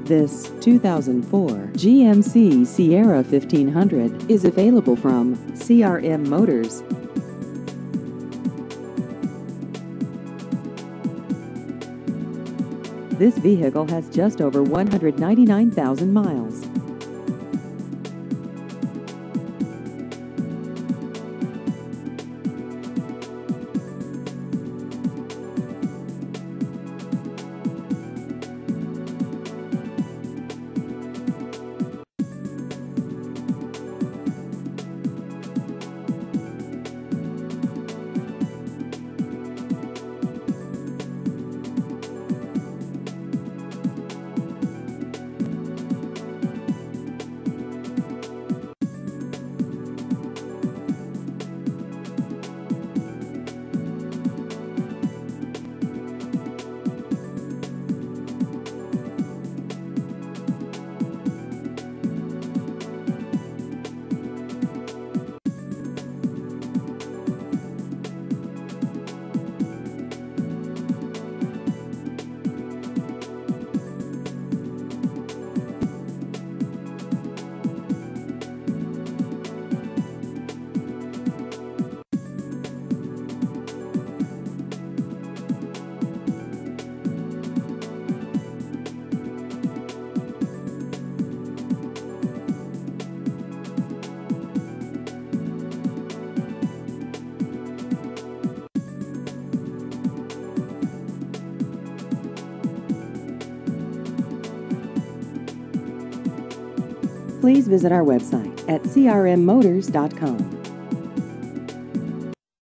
This 2004 GMC Sierra 1500 is available from CRM Motors. This vehicle has just over 199,000 miles. Please visit our website at crmmotors.com.